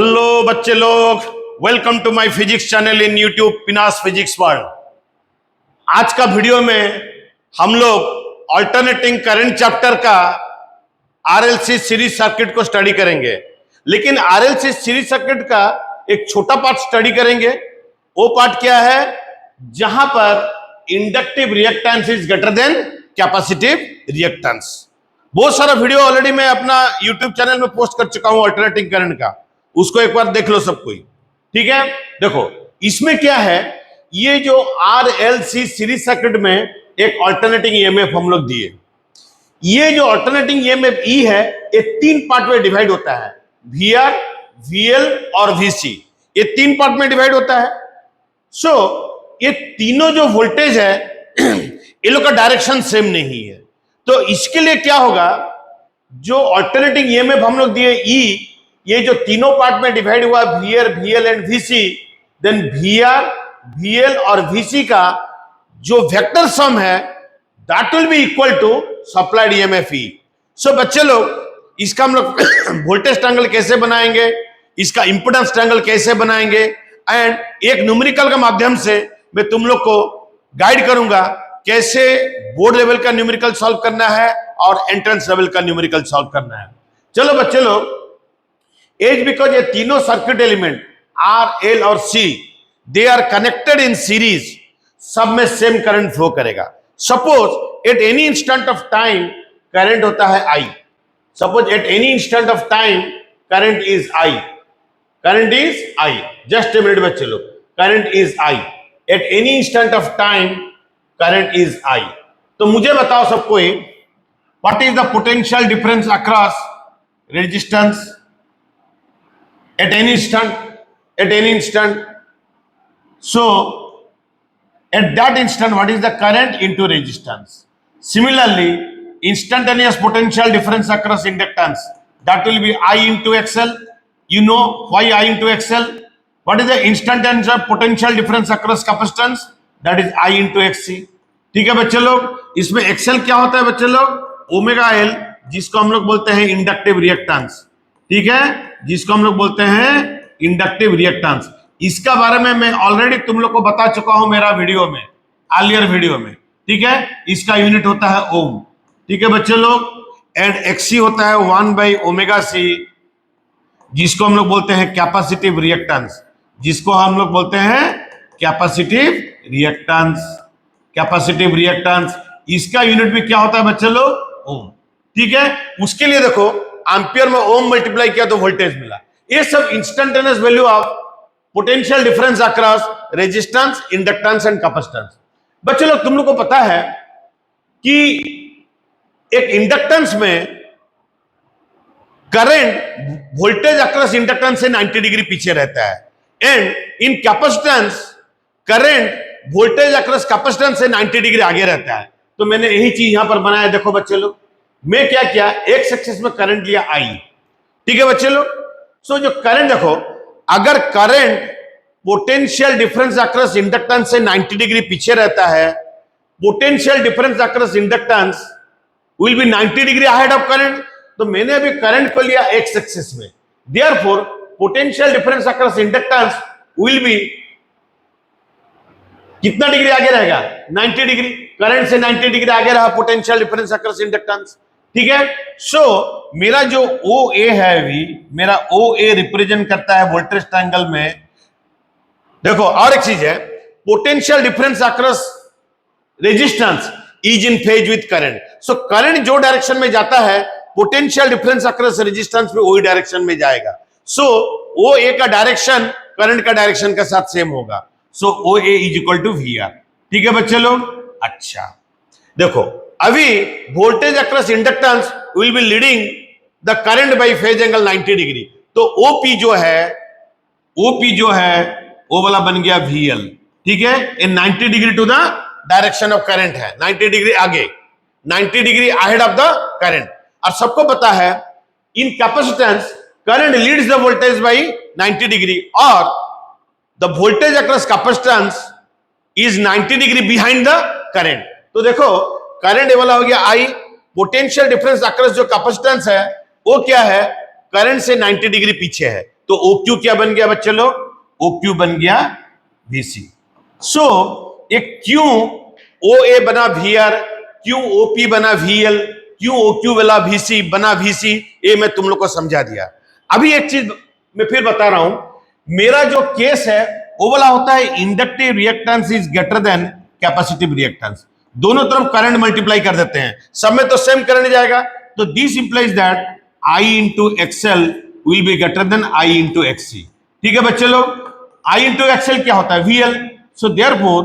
Hello बच्चे लोग, welcome to my physics channel in YouTube पिनास फिजिक्स वर्ल्ड। आज का वीडियो में हम लोग अल्टरनेटिंग करंट चैप्टर का आरएलसी सीरीज सर्किट को स्टडी करेंगे। लेकिन आरएलसी सीरीज सर्किट का एक छोटा पार्ट स्टडी करेंगे। वो पार्ट क्या है? जहां पर inductive reactance is greater then capacitive reactance. बहुत सारा वीडियो ऑलरेडी मैं अपना यूट्यूब चैनल में पोस्ट कर चुका हूं अल्टरनेटिंग करंट का, उसको एक बार देख लो सब कोई। ठीक है, देखो इसमें क्या है, ये जो आरएलसी सीरीज सर्किट में एक अल्टरनेटिंग ईएमएफ हम लोग दिए। ये जो अल्टरनेटिंग ईएमएफ ई है, ये तीन पार्ट में डिवाइड होता है, वीआर, वीएल और वीसी। ये तीन पार्ट में डिवाइड होता है। सो ये तीनों जो वोल्टेज है ये लोग का डायरेक्शन सेम नहीं है। तो इसके लिए क्या होगा, जो अल्टरनेटिंग ईएमएफ हम लोग दिए ई, ये जो तीनों पार्ट में डिवाइड हुआ VR, VL and VC, then VR, VL और वीसी का जो वेक्टर सम है that will be equal to supplied EMF E. So बच्चे लोग, इसका हम लोग वोल्टेज ट्रायंगल कैसे बनाएंगे, इसका इंपेडेंस ट्रायंगल कैसे बनाएंगे, एंड एक न्यूमेरिकल के माध्यम से मैं तुम लोग को गाइड करूंगा कैसे बोर्ड लेवल का न्यूमेरिकल सॉल्व करना है और एंट्रेंस लेवल का न्यूमेरिकल सॉल्व करना है। चलो बच्चे लोग, एज बिकॉज ये तीनों सर्किट एलिमेंट आर, एल और C, they are connected in series, सब में सेम करंट फ्लो करेगा। Suppose at any instant of time current होता है I. Suppose at any instant of time current is I, current is I. Just a minute बच्चे लोग, current is I at any instant of time, current is I. तो मुझे बताओ सबको, what is the potential difference across resistance at any instant? So at that instant, what is the current into resistance? Similarly, instantaneous potential difference across inductance, that will be I into XL. You know why I into XL? What is the instantaneous potential difference across capacitance? That is I into XC. ठीक है बच्चे लोग, इसमें XL क्या होता है बच्चे लोग? ओमेगा L, जिसको हम लोग बोलते हैं इंडक्टिव रिएक्टेंस। ठीक है, जिसको हम लोग बोलते हैं इंडक्टिव रिएक्टेंस। इसका बारे में मैं ऑलरेडी तुम लोग को बता चुका हूं मेरा वीडियो में, अर्लियर वीडियो में। ठीक है, इसका यूनिट होता है ओम। ठीक है बच्चे लोग, एंड एक्सी होता है 1/ω_c, जिसको हम लोग बोलते हैं कैपेसिटिव रिएक्टेंस, जिसको हम लोग बोलते हैं कैपेसिटिव रिएक्टेंस। कैपेसिटिव रिएक्टेंस, इसका यूनिट भी क्या होता है बच्चे लोग? ओम। ठीक है, उसके लिए देखो एम्पियर में ओम मल्टीप्लाई किया तो वोल्टेज मिला। ये सब instantaneous value of potential difference across resistance, inductance and capacitance. बच्चे लोग, तुम लोग को पता है कि एक इंडक्टेंस में करंट वोल्टेज अक्रॉस इंडक्टेंस से 90 डिग्री पीछे रहता है, and in capacitance current voltage across capacitance से 90 डिग्री आगे रहता है। तो मैंने यही चीज यहां पर बनाया। देखो बच्चे लोग, मैं क्या किया, एक्स एक्सिस में करंट लिया आई। ठीक है बच्चे लोग, सो जो करंट देखो, अगर current potential difference across inductance से 90 डिग्री पीछे रहता है, potential difference across inductance will B 90 degree ahead of current. तो मैंने अभी करंट को लिया एक्स एक्सिस में, therefore potential difference across inductance will B कितना डिग्री आगे रहेगा? 90 डिग्री। करंट से 90 डिग्री आगे रहा पोटेंशियल डिफरेंस अक्रॉस इंडक्टेंस। ठीक है, सो मेरा जो ओ ए है अभी, मेरा ओ ए रिप्रेजेंट करता है वोल्टेज ट्रायंगल में। देखो और एक चीज है, potential difference across resistance is in phase with current. So current जो डायरेक्शन में जाता है, पोटेंशियल डिफरेंस अक्रॉस रेजिस्टेंस भी वही डायरेक्शन में जाएगा। सो ओ ए का डायरेक्शन करंट का डायरेक्शन के साथ सेम होगा। So O A is equal to V R. ठीक है बच्चे लोग, अच्छा देखो, अभी voltage across inductance will be leading the current by phase angle 90 degree. तो ओपी जो है वो वाला बन गया वीएल। ठीक है, in 90 degree to the direction of current है, 90 डिग्री आगे, 90 degree ahead of the current. और सबको पता है in capacitance current leads the voltage bye 90 degree, और the voltage across capacitance is 90 degree behind the current. तो देखो, करंट वाला हो गया आई, पोटेंशियल डिफरेंस अक्रॉस जो कैपेसिटेंस है वो क्या है? करंट से 90 डिग्री पीछे है। तो OQ क्या बन गया बच्चे लोग? OQ बन गया VC। सो एक क्यों OA बना VR, क्यों OP बना VL, क्यों OQ वाला VC बना VC, ये मैं तुम लोग को समझा दिया। अभी एक चीज मैं फिर बता रहा हूं, मेरा जो केस है वो वाला होता है inductive reactance is greater then capacitive reactance. दोनों तरफ करंट मल्टीप्लाई कर देते हैं, सब में तो सेम करंट जाएगा, तो this implies that I into XL will be greater than I into XC। ठीक है बच्चे लोग, I into XL क्या होता है? VL। so therefore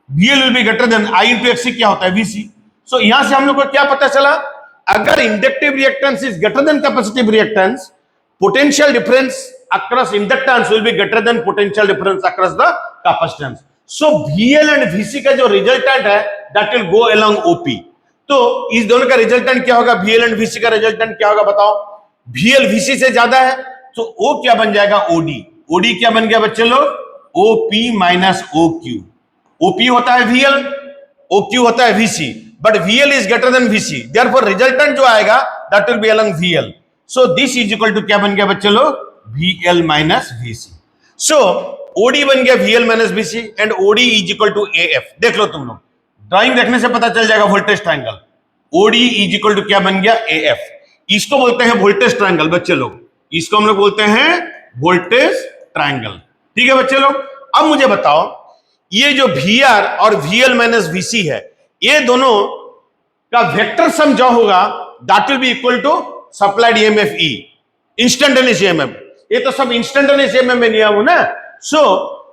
VL will be greater than I into XC क्या होता है? VC। so यहां से हम लोग को क्या पता चला? अगर inductive reactance is greater then capacitive reactance, potential difference across inductance will be greater than potential difference across the capacitance। so VL and VC का जो रिजल्टेंट है that will go along OP। तो इस दोनों का रिजल्टेंट क्या होगा? VL and VC का रिजल्टेंट क्या होगा बताओ? VL VC से ज्यादा है तो O क्या बन जाएगा? OD। OD क्या बन गया बच्चे लोग? OP minus OQ। OP होता है VL, OQ होता है VC, but VL is greater than VC, therefore resultant जो आएगा that will be along VL। So this is equal to क्या बन गया बच्चे लोग? VL minus VC। So OD बन गया VL minus VC and OD is equal to AF। देख लो तुम लोग, ड्राइंग देखने से पता चल जाएगा voltage triangle. OD is equal to क्या बन गया? AF। इसको बोलते हैं वोल्टेज ट्रायंगल बच्चे लोग, इसको हम लोग बोलते हैं वोल्टेज ट्रायंगल। ठीक है बच्चे लोग, अब मुझे बताओ ये जो VR और VL माइनस VC है, ये दोनों का वेक्टर सम जो होगा that will be equal to supplied EMF E, instantaneous EMF। ये तो सब इंस्टेंटेनियस EMF में लिया हूं ना। सो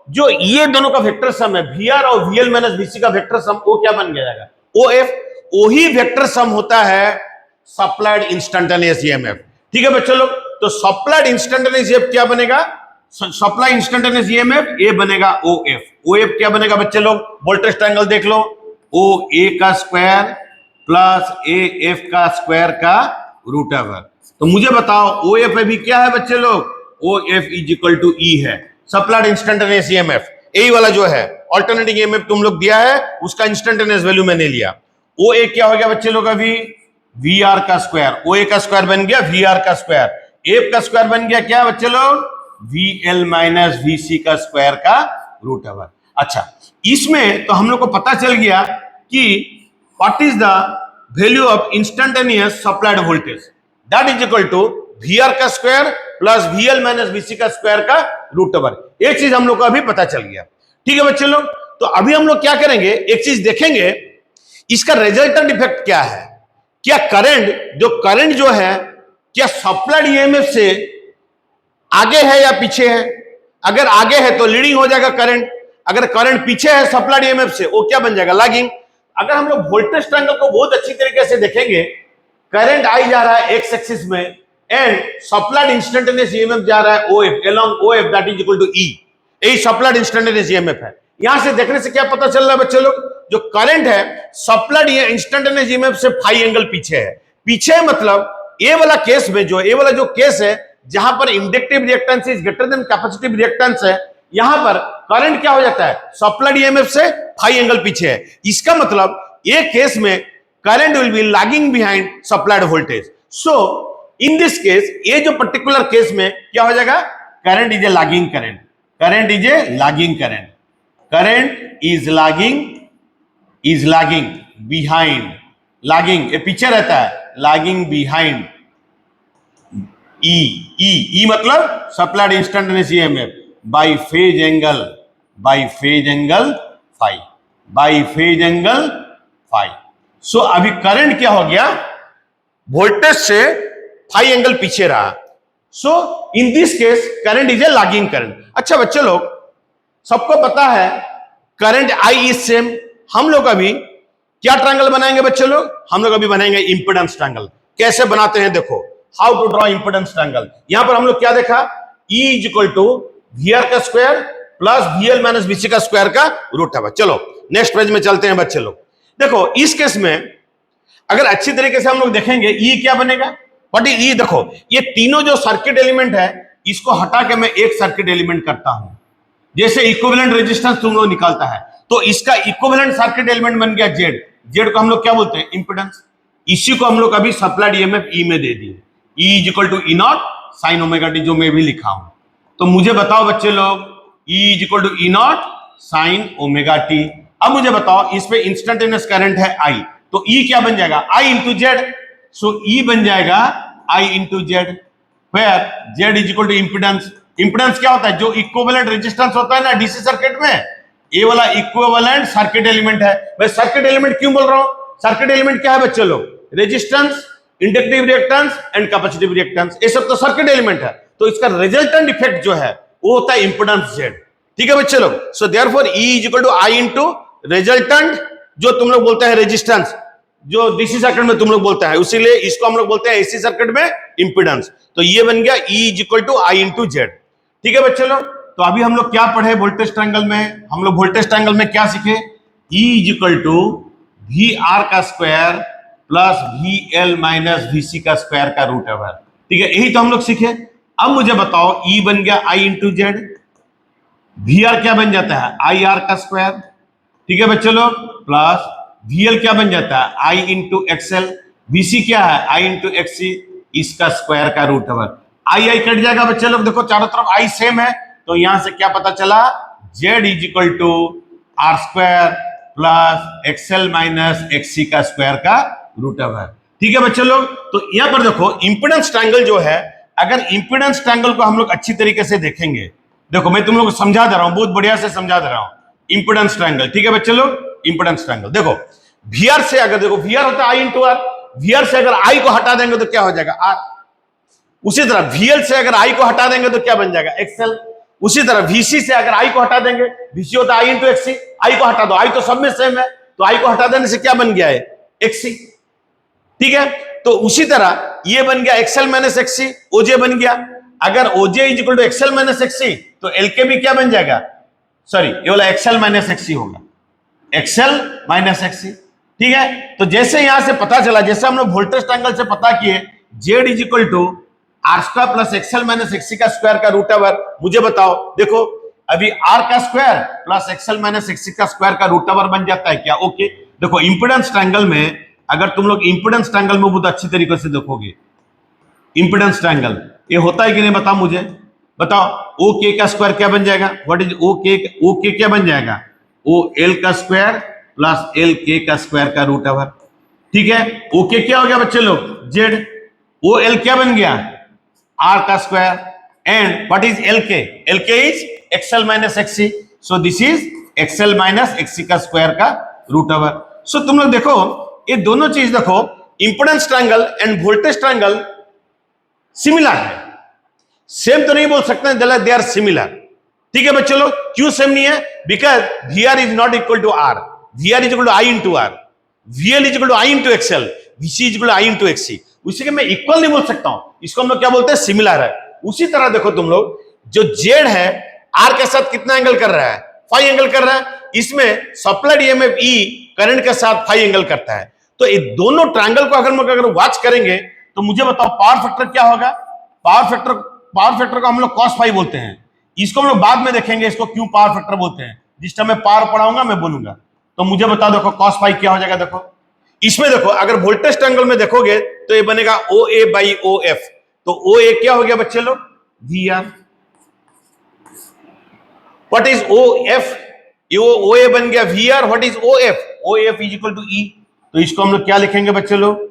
जो ये दोनों का वेक्टर सम है VR और VL माइनस VC का वेक्टर सम, वो क्या बन जाएगा? OF। वही वेक्टर सम होता है सप्लाइड इंस्टेंटेनियस EMF। ठीक है बच्चों लोग, तो सप्लाइड इंस्टेंटेनियस EMF क्या बनेगा? सप्लाई इंस्टेंटेनियस EMF ये बनेगा OF। OF क्या बनेगा बच्चे लोग? वोल्टेज ट्रायंगल देख लो, OA का स्क्वायर प्लस AF का स्क्वायर का रूट ओवर। तो मुझे बताओ OF अभी क्या है बच्चे लोग? OF is equal to E है, सप्लाइड इंस्टेंटेनियस EMF। यही वाला जो है अल्टरनेटिंग EMF तुम लोग दिया है, उसका इंस्टेंटेनियस वैल्यू मैंने लिया। OA क्या हो गया बच्चे लोग? अभी VR का स्क्वायर, OA का स्क्वायर बन गया VR का स्क्वायर, AF का स्क्वायर बन गया क्या बच्चे लोग? VL माइनस VC का स्क्वायर का रूट ओवर। अच्छा, इसमें तो हम लोग को पता चल गया कि what is the value of instantaneous supplied voltage, that is equal to VR का square plus VL minus VC का स्क्वायर का रूट ओवर। एक चीज हम लोग को अभी पता चल गया। ठीक है बच्चे लोग, तो अभी हम लोग क्या करेंगे, एक चीज देखेंगे, इसका रिजल्टेंट इफेक्ट क्या है। क्या करंट जो है क्या सप्लाइड EMF से आगे है या पीछे है? अगर आगे है तो लीडिंग हो जाएगा करंट, अगर करंट पीछे है सप्लाइड EMF से, वो क्या बन जाएगा? लैगिंग। अगर हम लोग वोल्टेज ट्रायंगल को बहुत अच्छी तरीके से देखेंगे, करंट आई जा रहा है एक्स एक्सिस में एंड सप्लाइड इंस्टेंटेनियस EMF जा रहा है OF along OF that is equal to E। यही सप्लाइड इंस्टेंटेनियस EMF है। यहां से देखने से क्या पता चल रहा है बच्चे लोग? जो करंट है सप्लाइड इंस्टेंटेनियस EMF से फाई एंगल पीछे है। पीछे मतलब ये वाला केस में, जो ये वाला जो केस है जहां पर inductive reactance is greater then capacitive reactance है, यहां पर करंट क्या हो जाता है? सप्लाइड EMF से फाई एंगल पीछे है। इसका मतलब ये केस में current will be lagging behind supplied voltage. So in this case, ये जो पर्टिकुलर केस में क्या हो जाएगा? Current is a lagging current, current is a lagging current, current is lagging behind, lagging ये पीछे रहता है, लैगिंग बिहाइंड E मतलब supplied instantaneous EMF by phase angle phi. So अभी करंट क्या हो गया? वोल्टेज से फाई एंगल पीछे रहा। So in this case current is a lagging current. अच्छा बच्चे लोग, सबको पता है करंट I इज सेम। हम लोग अभी क्या ट्रायंगल बनाएंगे बच्चे लोग? हम लोग अभी बनाएंगे इंपेडेंस ट्रायंगल। कैसे बनाते हैं देखो, how to draw impedance triangle. यहां पर हम लोग क्या देखा? E is equal to VR का square plus VL minus VC का स्क्वायर का रूट ओवर। चलो नेक्स्ट पेज में चलते हैं बच्चे लोग। देखो इस केस में अगर अच्छी तरीके से हम लोग देखेंगे, E क्या बनेगा? What is E? देखो ये तीनों जो सर्किट एलिमेंट है, इसको हटा के मैं एक सर्किट एलिमेंट करता हूं। जैसे इक्विवेलेंट रेजिस्टेंस तुम लोग निकालता है, तो इसका इक्विवेलेंट सर्किट एलिमेंट बन गया Z को हम लोग क्या बोलते हैं? इंपेडेंस। इसी को हम लोग अभी सप्लाइड EMF E में दे दिए, E is equal to E naught sine omega T, जो मैं भी लिखा हूं। तो मुझे बताओ बच्चे लोग, E is equal to E naught sine omega T. अब मुझे बताओ, इस पे इंस्टेंटेनियस करंट है I, तो E क्या बन जाएगा, I into Z. So E बन जाएगा I into Z, where Z is equal to impedance. Impedance क्या होता है, जो इक्विवेलेंट रेजिस्टेंस होता है ना डीसी सर्किट में, ये वाला इक्विवेलेंट सर्किट एलिमेंट है। मैं सर्किट एलिमेंट क्यों बोल रहा हूं, सर्किट एलिमेंट क्या है बच्चे लोग, resistance, inductive reactance and capacitive reactance, ये सब तो सर्किट एलिमेंट है। तो इसका रिजल्टेंट इफेक्ट जो है वो होता है इंपिडेंस जेड। ठीक है बच्चे लोग। So therefore E is equal to I into resultant, जो तुम लोग बोलते हैं रेजिस्टेंस, जो डीसी सर्किट में तुम लोग बोलते हैं, इसीलिए इसको हम लोग बोलते हैं एसी सर्किट में इंपिडेंस। तो ये बन गया E is equal to I into Z. ठीक है बच्चे लोग। तो अभी हम लोग क्या पढ़े वोल्टेज ट्रायंगल में, हम लोग वोल्टेज ट्रायंगल में क्या सीखे, E is equal to V R का square plus V L minus V C का स्क्वायर का रूट ओवर। ठीक है, यही तो हम लोग सीखे। अब मुझे बताओ, E बन गया आई इंटू जेड, वी आर क्या बन जाता है, आई आर का स्क्वायर। ठीक है बच्चे लोग, प्लस वी एल क्या बन जाता है, आई इंटू एक्सएल, वीसी क्या है, आई इंटू एक्सी, इसका स्क्वायर का root over. I I cut जाएगा बच्चे लोग, देखो चारों तरफ आई सेम है, तो यहां से क्या पता चला, Z is equal to R square plus XL minus XC का स्क्वायर का रूट ओवर। ठीक है बच्चे लोग। तो यहां पर देखो इंपिडेंस ट्रायंगल जो है, अगर इंपिडेंस ट्रायंगल को हम लोग अच्छी तरीके से देखेंगे, देखो मैं तुम लोग को समझा दे रहा हूं, बहुत बढ़िया से समझा दे रहा हूं इंपिडेंस ट्रायंगल। ठीक है बच्चे लोग, इंपिडेंस ट्रायंगल देखो, वीआर से अगर देखो, वीआर होता है आई इंटू आर, वीआर से अगर आई को हटा देंगे तो क्या हो जाएगा, आर। उसी तरह वीएल से अगर आई को हटा देंगे तो क्या बन जाएगा, एक्सएल। उसी तरह वीसी से अगर आई को हटा देंगे, वीसी होता है आई इंटू एक्सी, आई को हटा दो, आई तो सब में सेम है, तो आई को हटा देने से क्या बन गया है, एक्सी। ठीक है, तो उसी तरह ये बन गया एक्सएल माइनस एक्सी, ओजे बन गया। अगर OJ is equal to XL minus XC, तो एलके भी क्या बन जाएगा, सॉरी ये वाला एक्सएल माइनस एक्सी होगा, एक्सएल माइनस एक्सी। ठीक है, तो जैसे यहां से पता चला, जैसे हम लोग वोल्टेज ट्रायंगल से पता किए, Z is equal to R square plus XL minus XC का स्क्वायर का रूट ओवर। मुझे बताओ, देखो अभी आर का square plus XL minus XC का स्क्वायर का रूट ओवर बन जाता है क्या, ओके। देखो इंपिडेंस ट्रायंगल में, अगर तुम लोग इंपिडेंस ट्रायंगल में बहुत अच्छी तरीके से देखोगे, इंपिडेंस ट्रायंगल ये होता है कि नहीं, बताओ मुझे, बताओ। ओ के का स्क्वायर क्या बन जाएगा, व्हाट इज ओ के क्या बन जाएगा, ओ एल का स्क्वायर प्लस एल के का स्क्वायर का रूट ओवर। ठीक है, ओ के क्या हो गया बच्चे लोग, जेड, ओ एल क्या बन गया, आर का square, and what is L K, L K is XL minus XC, so this is XL minus XC का स्क्वायर का रूट ओवर। सो तुम लोग देखो, ये दोनों चीज देखो, impedance triangle and voltage triangle similar है, सेम तो नहीं बोल सकते, दे आर सिमिलर। ठीक है बच्चों लोग, क्यों सेम नहीं है, because V R is not equal to R, V R is equal to I into R, V L is equal to I into XL, VC is equal to I into XC. उसी के मैं equal नहीं बोल सकता हूं, इसको हम लोग क्या बोलते हैं, सिमिलर है। उसी तरह देखो तुम लोग, जो जेड है आर के साथ कितना एंगल कर रहा है, फाइव एंगल कर रहा है, इसमें सप्लाइड ईएमएफ ई करंट के साथ फाइव एंगल करता है। तो ये दोनों ट्रायंगल को अगर वॉच करेंगे, तो मुझे बताओ पावर फैक्टर क्या होगा, पावर फैक्टर को हम लोग cos फाइव बोलते हैं, इसको हम लोग बाद में देखेंगे इसको क्यों पावर फैक्टर बोलते हैं, जिस टाइम मैं पावर पढ़ाऊंगा मैं बोलूंगा। तो मुझे बता दो cos फाइव क्या हो जाएगा, देखो इसमें देखो, अगर वोल्टेज ट्रायंगल में देखोगे तो ये बनेगा ओ ए बाई ओ एफ, तो ओ ए क्या हो गया बच्चे लोग, V R. What is O F, ये ओ ए बन गया V R, what is O F, O F is equal to E. तो इसको हम लोग क्या लिखेंगे बच्चे लोग,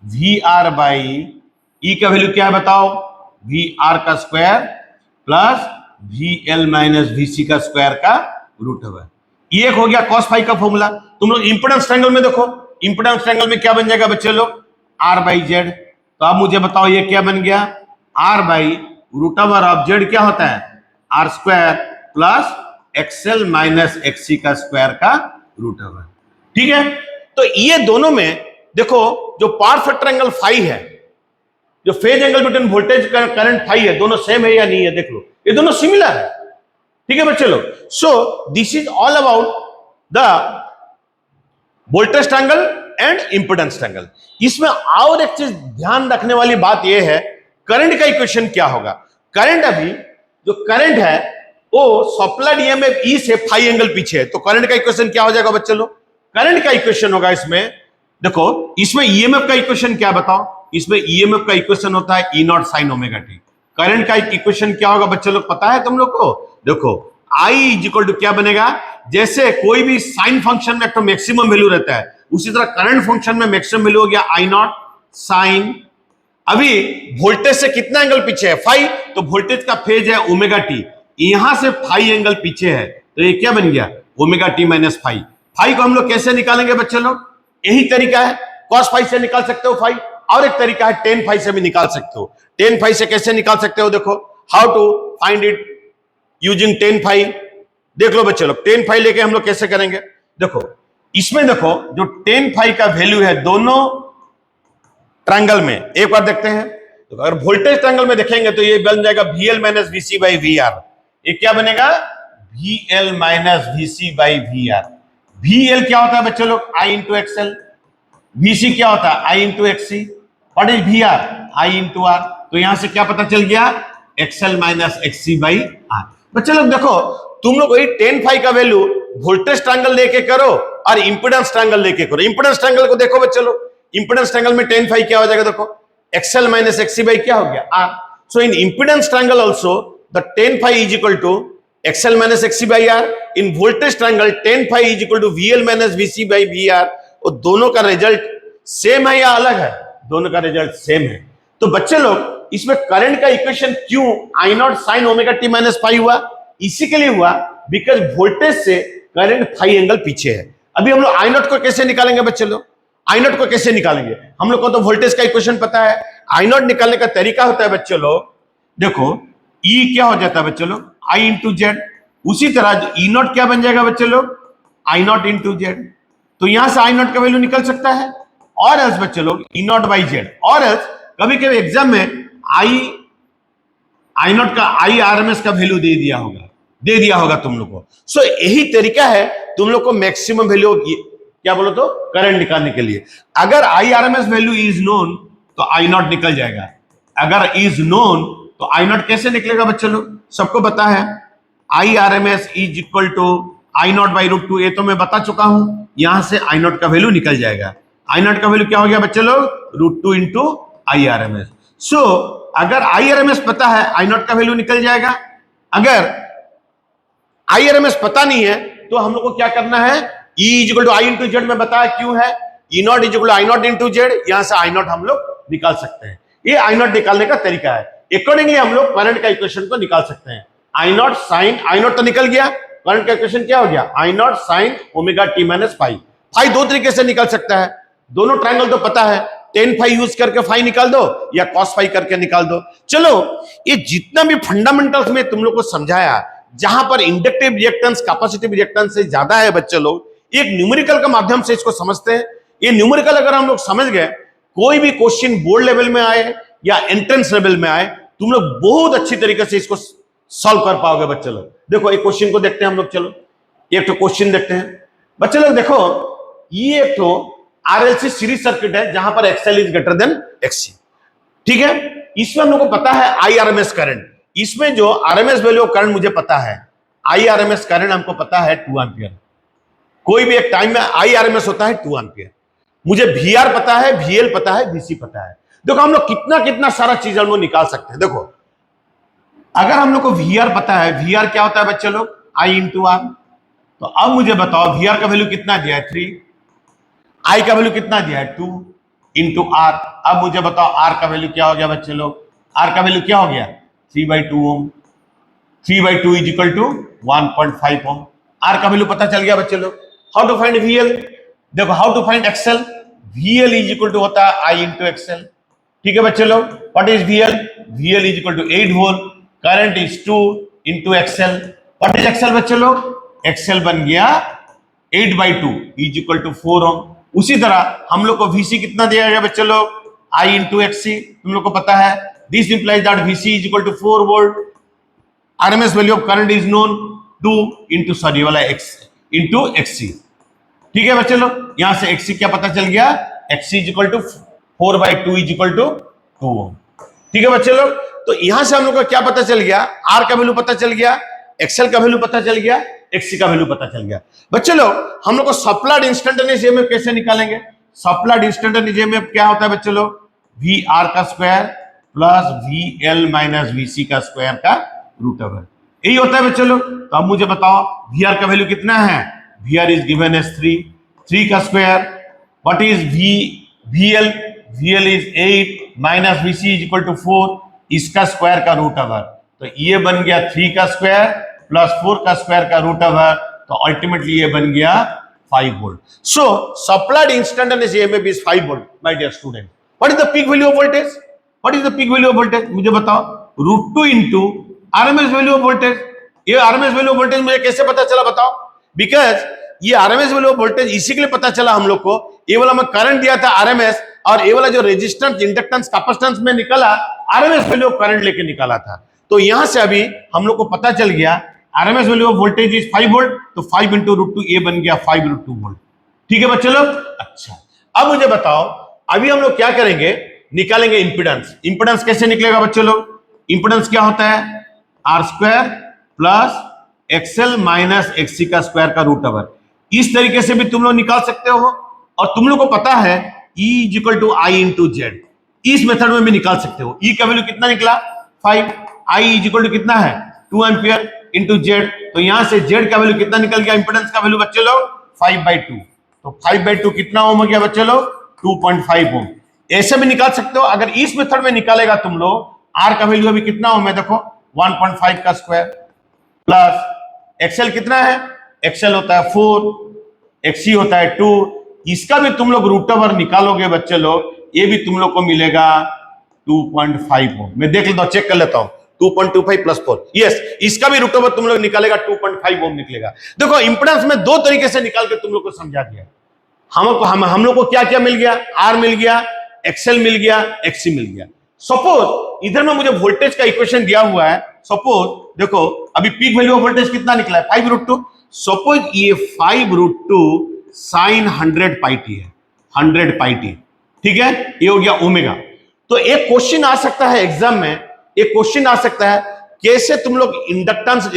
वी आर बाई ई का वैल्यू क्या है बताओ, वी आर का square plus V L minus V C का स्क्वायर का रूट ओवर। ये एक हो गया cos फाइव का फॉर्मूला। तुम लोग इंपिडेंस ट्रायंगल में देखो, इंपिडेंस ट्रायंगल में क्या बन जाएगा बच्चे लोग, आर बाई जेड। तो अब मुझे बताओ ये क्या बन गया, R by root over of Z क्या होता है, R square plus XL minus XC का स्क्वायर का रूट ओवर। ठीक है, तो ये दोनों में देखो, जो पावर फैक्टर एंगल फाइव है, जो phase angle between voltage current five है, दोनों सेम है या नहीं है, देख लो ये दोनों सिमिलर है। ठीक है बच्चे लोग, सो this is all about the voltage triangle and impedance triangle. इसमें और एक चीज ध्यान रखने वाली बात यह है, करंट का इक्वेशन क्या होगा। करंट, अभी जो करंट है वो सप्लाइड ईएमएफ ई से फाइव एंगल पीछे है, तो करंट का इक्वेशन क्या हो जाएगा बच्चे लोग, करंट का इक्वेशन होगा इसमें, देखो इसमें ईएमएफ का इक्वेशन क्या बताओ, इसमें ईएमएफ का इक्वेशन होता है E naught sine omega T. Current का एक इक्वेशन क्या होगा बच्चे लोग, पता है तुम लोग को? देखो I इज इक्वल टू क्या बनेगा, जैसे कोई भी साइन फंक्शन में एक तो मैक्सिमम वैल्यू रहता है, उसी तरह करंट फंक्शन में मैक्सिमम वैल्यू हो गया I नॉट साइन। अभी वोल्टेज से कितना एंगल पीछे है, फाई, तो वोल्टेज का फेज है ओमेगा टी, यहां से फाई एंगल पीछे है, तो ये क्या बन गया, omega T minus phi. Phi को हम लोग कैसे निकालेंगे बच्चे लोग, यही तरीका है, कॉस फाई से निकाल सकते हो फाई, और एक तरीका है टेन फाई से भी निकाल सकते हो। टेन फाई से कैसे निकाल सकते हो, देखो how to find it using tan phi. देख लो बच्चे लोग, टेन फाई लेके हम लोग कैसे करेंगे, देखो इसमें देखो जो टेन फाई का वैल्यू है दोनों ट्रायंगल में, एक बार देखते हैं, तो अगर वोल्टेज ट्रायंगल में देखेंगे तो ये बन जाएगा VL minus VC by VR। ये क्या बनेगा, VL minus VC by VR। VL क्या होता है बच्चे लोग, I इंटू XL। VC क्या होता है, I into XC। What is VR, I into R। तो यहां से क्या पता चल गया, XL minus XC by R। बच्चे लोग देखो, तुम लोग वही टेन फाई का वैल्यू वोल्टेज ट्रायंगल लेके करो और इंपेडेंस ट्रायंगल लेके करो। इंपेडेंस ट्रायंगल को देखो बच्चे लोग, इंपेडेंस ट्रायंगल में टेन फाई क्या हो जाएगा, देखो XL माइनस XC बाई क्या हो गया R। So in impedance triangle also the tan phi is equal to XL minus XC by R। In voltage triangle tan phi is equal to VL minus VC by VR। और दोनों का result same है या अलग है, दोनों का result same है। तो बच्चे लोग इसमें करंट का इक्वेशन क्यों I naught sine omega T minus phi हुआ, इसी के लिए हुआ बिकॉज वोल्टेज से करंट फाई एंगल पीछे है। अभी हम लोग I नॉट को कैसे निकालेंगे बच्चे लोग, I नॉट को कैसे निकालेंगे, हम लोग को तो वोल्टेज का इक्वेशन पता है। I नॉट निकालने का तरीका होता है बच्चे लोग, देखो E क्या हो जाता है बच्चे लोग, I इंटू जेड। उसी तरह जो E नॉट क्या बन जाएगा बच्चे लोग, I नॉट इंटू जेड। तो यहां से I नॉट का वैल्यू निकल सकता है, और एल्स बच्चे लोग E नॉट बाई जेड। और एल्स कभी कभी एग्जाम में I नॉट का IRMS का वैल्यू दे दिया होगा तुम लोग को। सो यही तरीका है तुम लोग को मैक्सिमम वैल्यू क्या बोलो तो करंट निकालने के लिए। अगर IRMS वैल्यू इज नोन तो I नॉट निकल जाएगा, अगर इज नोन तो I नॉट कैसे निकलेगा बच्चे लोग, सबको पता है IRMS is equal to I naught by root two. ये तो मैं बता चुका हूं, यहां से I नॉट का वैल्यू निकल जाएगा। I नॉट का वैल्यू क्या हो गया बच्चे लोग, रूट टू इंटू IRMS। सो अगर IRMS पता है I नॉट का वैल्यू निकल जाएगा। अगर IRMS पता नहीं है तो हम लोग को क्या करना है, E is equal to I into Z में बताया क्यों है, E naught is equal to I naught into Z, यहां से I नॉट हम लोग निकाल सकते हैं। ये I नॉट निकालने का तरीका है। अकॉर्डिंगली हम लोग करंट का इक्वेशन को निकाल सकते हैं। I naught sine, I naught तो निकल गया, करंट का इक्वेशन क्या हो गया, I naught sine omega T minus phi. Phi दो तरीके से निकल सकता है, दोनों ट्रायंगल तो पता है, टेन फाई यूज करके फाई निकाल दो या कॉस फाई करके निकाल दो। चलो ये जितना भी फंडामेंटल्स में तुम लोग को समझाया, जहां पर इंडक्टिव रिएक्टेंस कैपेसिटिव रिएक्टेंस से ज्यादा है बच्चे लोग, एक न्यूमेरिकल के माध्यम से इसको समझते हैं। ये न्यूमेरिकल अगर हम लोग समझ गए, कोई भी क्वेश्चन बोर्ड लेवल में आए या एंट्रेंस लेवल में आए, तुम लोग बहुत अच्छी तरीके से इसको सॉल्व कर पाओगे बच्चे लोग। देखो एक क्वेश्चन को देखते हैं हम लोग, चलो एक तो क्वेश्चन देखते हैं बच्चे लोग। देखो ये एक तो RLC सीरीज सर्किट है जहां पर XL is greater then XC, ठीक है। इसमें हम लोग को पता है IRMS करंट, इसमें जो RMS वैल्यू ऑफ करंट मुझे पता है, IRMS करंट हमको पता है 2 एम्पियर। कोई भी एक टाइम में IRMS होता है 2 एम्पियर। मुझे VR पता है, VL पता है, VC पता है। देखो हम लोग कितना कितना सारा चीज हम लोग निकाल सकते हैं। देखो अगर हम लोग को VR पता है, VR क्या होता है बच्चे लोग, I इंटू R। तो अब मुझे बताओ VR का वैल्यू कितना दिया है 3, I का वैल्यू कितना दिया है 2 इंटू R। अब मुझे बताओ R का वैल्यू क्या हो गया बच्चे लोग, R का वैल्यू क्या हो गया 3/2 ohm. 3/2 is equal to 1.5 ohm. R का वैल्यू पता चल गया बच्चे लोग। हाउ टू फाइंड VL, देखो how to find XL, VL is equal to होता है I इंटू XL, ठीक है बच्चे लोग। What is VL, VL is equal to 8 volt, current is 2 into XL। What is XL बच्चे लोग, XL बन गया 8/2 इज इक्वल टू 4 ओम। उसी तरह हम लोग को VC कितना दिया गया बच्चे लोग, I इंटू XC, तुम लोग को पता है। This implies that VC is equal to 4 volt. RMS value of current is known 2 into sorry वाला X इंटू XC, ठीक है बच्चे लोग। यहां से XC क्या पता चल गया, XC is equal to 4/2 is equal to 2 ohm, ठीक है बच्चे लोग। तो यहां से हम लोग को क्या पता चल गया, R का वैल्यू पता चल गया, XL का वैल्यू पता चल गया, XC का वैल्यू पता चल गया। बच्चे लोग हम लोग को सप्लाइड इंस्टेंटेनियस ईएमएफ कैसे निकालेंगे, सप्लाइड इंस्टेंटेनियस ईएमएफ क्या होता है बच्चे लोग, VR का square plus V L minus V C का स्क्वायर का रूट ओवर, यही होता है बच्चे लोग। तो अब मुझे बताओ वी आर का वैल्यू कितना है, V R is given as 3 का square, what is V L is 8 minus V C is equal to 4, इसका स्क्वायर का रूट ओवर, तो ये बन गया 3 का स्क्वायर प्लस 4 का स्क्वायर का रूट ओवर, तो अल्टीमेटली ये बन गया 5 volt. So supplied instantaneous EMF is 5 volt my dear student. What is the peak value of voltage, what is the peak value of voltage, मुझे बताओ। √2 into RMS value of voltage. ये RMS value of voltage मुझे कैसे पता चला बताओ, because ये RMS value of voltage इसी के लिए पता चला हम लोग को, ये वाला मैं करंट दिया था आरएमएस, और ये वाला जो रेजिस्टेंस इंडक्टेंस कैपेसिटेंस में निकला आरएमएस वैल्यू ऑफ करंट लेके निकाला था। तो यहां से अभी हम लोग को पता चल गया RMS value of voltage is 5 volt, तो 5 इंटू √2 ये बन गया 5 √2 वोल्ट। ठीक है बच्चे लोग। अच्छा अब मुझे बताओ अभी हम लोग क्या करेंगे, निकालेंगे इंपिडेंस। इंपिडेंस कैसे निकलेगा बच्चे लोग, इंपिडेंस क्या होता है, R square plus XL minus XC का स्क्वायर का रूट ओवर। इस तरीके से भी तुम लोग निकाल सकते हो, और तुम लोग को पता है E is equal to I into Z, इस मेथड में भी निकाल सकते हो। E का वैल्यू कितना निकला 5, आई इज इक्वल टू कितना है 2 एम्पियर इंटू जेड, तो यहां से जेड का वैल्यू कितना निकल गया, इंपिडेंस का वैल्यू बच्चे लोग 5/2, तो 5/2 कितना ओम हो गया बच्चे लोग 2.5 ओम। ऐसे भी निकाल सकते हो, अगर इस मेथड में निकालेगा तुम लोग, आर का वैल्यू अभी कितना ओम है देखो 1.5 का स्क्वायर, प्लस एक्सएल कितना है, एक्सएल होता है 4, एक्ससी होता है 2, इसका भी तुम लोग रूट ओवर निकालोगे बच्चे लोग, ये भी तुम लोग को मिलेगा 2.5 ओम। मैं देख लेता हूं, चेक कर लेता हूं, 2.25 प्लस 4, यस, इसका भी रूट ओवर तुम लोग निकालेगा 2.5 ओम निकलेगा। देखो इंपेडेंस में दो तरीके से निकाल के तुम लोग को समझा दिया। हम लोग को क्या क्या मिल गया, आर मिल गया, एक्सएल मिल गया, एक्ससी मिल गया। सपोज इधर में मुझे वोल्टेज का इक्वेशन दिया हुआ है, सपोज देखो अभी पीक वैल्यू ऑफ वोल्टेज कितना निकला है 5 √2, सपोज ये 5 √2 साइन 100 पाई टी है, 100 पाई टी, ठीक है, ये हो गया ओमेगा। तो एक क्वेश्चन आ सकता है एग्जाम में, एक क्वेश्चन आ सकता है कैसे तुम लोग इंडक्टेंस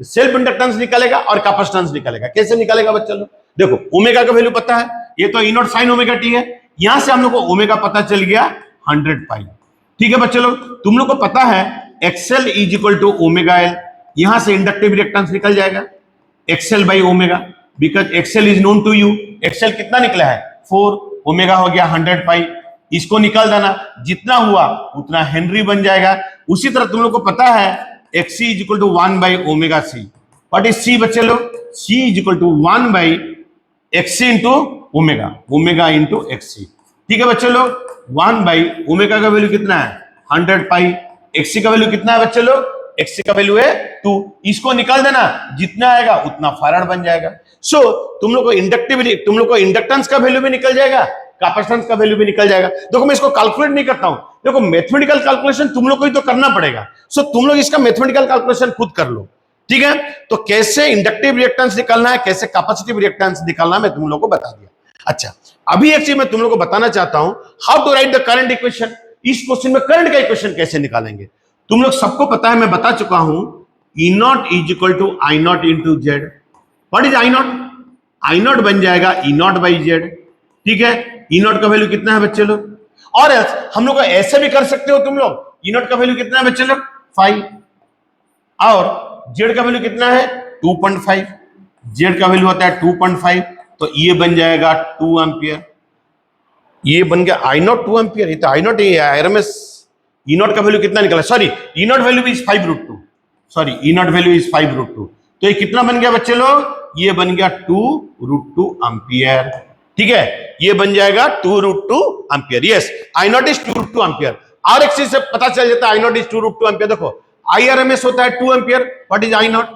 सेल्फ इंडक्टेंस निकालेगा और कैपेसिटेंस निकालेगा, कैसे निकालेगा बच्चा लोग। देखो ओमेगा का वैल्यू पता है, ये तो E0 साइन ओमेगा टी है, यहां से हम लोग को ओमेगा पता चल गया 100 पाई, ठीक है बच्चे लोग। तुम लोग को पता है XL is equal to omega L, यहां से इंडक्टिव रिएक्टेंस निकल जाएगा XL by omega, because XL is known to you. XL कितना निकला है 4, ओमेगा हो गया 100 पाई, इसको निकाल देना, जितना हुआ उतना हेनरी बन जाएगा। उसी तरह तुम लोग को पता है XC is equal to 1 by omega C, what is C बच्चे लोग, C is equal to 1 by XC into omega, omega into XC, ठीक है बच्चे लोग। 1 बाई ओमेगा का वैल्यू कितना है 100 पाई, एक्ससी का वैल्यू कितना है बच्चे लोग, एक्ससी का वैल्यू है 2, इसको निकाल देना, जितना आएगा उतना फैराड बन जाएगा। सो तुम लोग को इंडक्टिविटी, तुम लोग को इंडक्टेंस का वैल्यू भी निकल जाएगा, कैपेसिटेंस का वैल्यू भी निकल जाएगा। देखो मैं इसको कैलकुलेट नहीं करता हूं, देखो मैथमेटिकल कैलकुलेशन तुम लोग को ही तो करना पड़ेगा। सो तुम लोग इसका मैथमेटिकल कैलकुलेशन खुद कर लो, ठीक है। तो कैसे इंडक्टिव रिएक्टेंस निकालना है, कैसे कैपेसिटिव रिएक्टेंस निकालना है, मैं तुम लोग को बता दिया। अच्छा अभी एक चीज मैं तुम लोग को बताना चाहता हूं, how to write the current equation. इस क्वेश्चन में करंट का इक्वेशन कैसे निकालेंगे, तुम लोग सबको पता है, मैं बता चुका हूं, E0 is equal to I0 into Z. What is I0, I0 बन जाएगा E0 बाई जेड, ठीक है। E0 का वैल्यू कितना है बच्चे लोग, और हम लोग ऐसे भी कर सकते हो तुम लोग, E0 का वैल्यू कितना है बच्चे लोग 5, और जेड का वैल्यू कितना है 2.5, जेड का वैल्यू होता है 2.5, तो ये बन जाएगा 2 एम्पियर, ये बन गया I0 2 एम्पियर, ये तो I0 ही है आरएमएस। E0 का वैल्यू कितना निकला, sorry E0 value is 5 √2, sorry E0 value is 5 √2, तो ये कितना बन गया बच्चे लोग, ये बन गया 2 √2 एम्पियर, ठीक है, ये बन जाएगा 2 √2 ampere. Yes I0 is 2 √2 ampere, और एक चीज से पता चल जाता है I0 इज 2 √2 एम्पियर। देखो IRMS होता है 2 ampere, what is I0,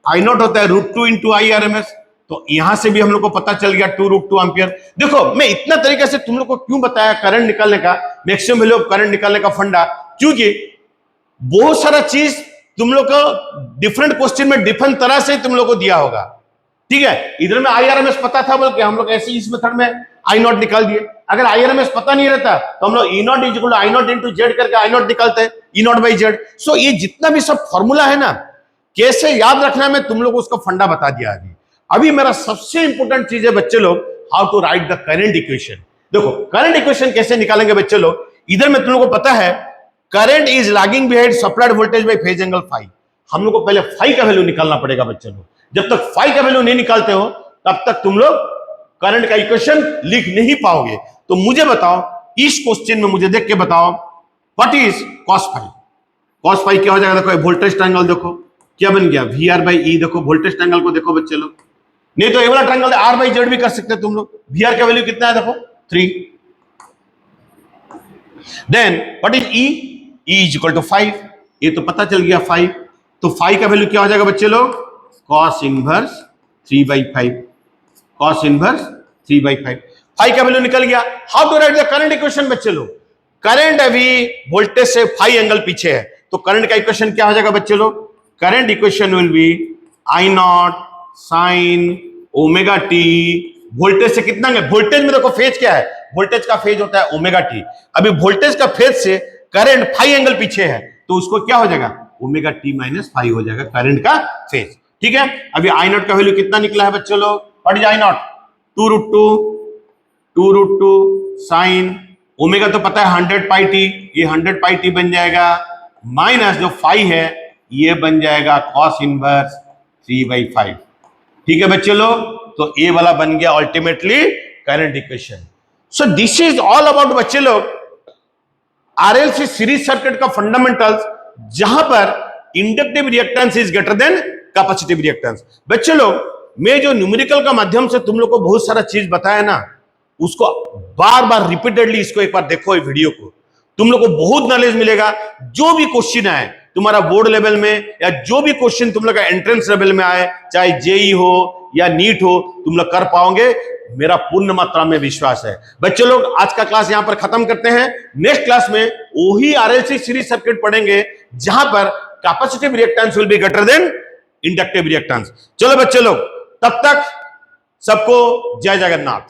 I0 होता है √2 इंटू IRMS, तो यहां से भी हम लोग को पता चल गया 2 √2 एम्पियर। देखो मैं इतना तरीके से तुम लोग को क्यों बताया करंट निकालने का, मैक्सिमम वैल्यू ऑफ करंट निकालने का फंडा, क्योंकि बहुत सारा चीज तुम लोग को डिफरेंट क्वेश्चन में डिफरेंट तरह से तुम लोग को दिया होगा, ठीक है। इधर में IRMS पता था बोल के हम लोग ऐसे इस मेथड में I0 निकाल दिए, अगर IRMS पता नहीं रहता तो हम लोग E0 is equal to I0 into Z करके I0 निकालते हैं, E0 बाई जेड। सो ये जितना भी सब फॉर्मूला है ना, कैसे याद रखना है, मैं तुम लोग को उसका फंडा बता दिया अभी मेरा सबसे इंपॉर्टेंट चीज है बच्चे लोग, how to write the current equation. देखो करंट इक्वेशन कैसे निकालेंगे बच्चे लोग, इधर में तुम लोग को पता है current is lagging behind supplied voltage by phase angle phi. हम लोग को पहले फाई का वैल्यू निकालना पड़ेगा बच्चे लोग। जब तक फाई का वैल्यू नहीं निकालते हो तब तक तुम लोग करंट का इक्वेशन लिख नहीं पाओगे। तो मुझे बताओ, इस क्वेश्चन में मुझे देख के बताओ, what is cos phi? Cos phi क्या हो जाएगा? देखो वोल्टेज ट्रायंगल देखो क्या बन गया, वी आर बाई ई। देखो वोल्टेज ट्रायंगल को देखो बच्चे लोग, नहीं तो ये वाला ट्रायंगल आर बाई जेड भी कर सकते हैं तुम लोग। वी आर का वैल्यू कितना है? देखो 3। Then what is E? E is equal to 5। ये तो पता चल गया 5। तो 5 का वैल्यू क्या हो जाएगा बच्चे लोग? Cos inverse 3/5। Cos inverse 3/5। 5 का वैल्यू निकल गया। How to write the current equation बच्चे लोग? करंट अभी वोल्टेज से 5 एंगल पीछे है, तो करंट का इक्वेशन क्या हो जाएगा बच्चे लोग? Current equation will be I naught sine omega t. Voltage से कितना है? वोल्टेज में देखो फेज क्या है? वोल्टेज का फेज होता है ओमेगा टी। अभी वोल्टेज का फेज से करंट 5 एंगल पीछे है, तो उसको क्या हो जाएगा? ओमेगा टी माइनस 5 हो जाएगा करंट का फेज। ठीक है, अभी आई नॉट का वैल्यू कितना निकला है बच्चों लोग? What is I not? 2√2 sine omega तो पता है 100 पाई टी, ये 100 पाई टी बन जाएगा, माइनस जो 5 है ये बन जाएगा कॉस इनवर्स 3/5। ठीक है बच्चे लोग, तो ए वाला बन गया ultimately current equation. So this is all about बच्चे लोग आरएलसी सीरीज सर्किट का फंडामेंटल्स, जहां पर inductive reactance is greater then capacitive reactance. बच्चे लोग, मैं जो न्यूमेरिकल का माध्यम से तुम लोग को बहुत सारा चीज बताया ना, उसको बार बार रिपीटेडली इसको एक बार देखो, ये वीडियो को, तुम लोग को बहुत नॉलेज मिलेगा। जो भी क्वेश्चन आए तुम्हारा बोर्ड लेवल में, या जो भी क्वेश्चन तुम लोग का एंट्रेंस लेवल में आए, चाहे जेई हो या नीट हो, तुम लोग कर पाओगे, मेरा पूर्ण मात्रा में विश्वास है। बच्चे लोग, आज का क्लास यहां पर खत्म करते हैं। नेक्स्ट क्लास में वही आरएलसी सीरीज सर्किट पढ़ेंगे जहां पर capacitive reactance will be greater than inductive reactance. चलो बच्चे लोग, तब तक सबको जय जगन्नाथ।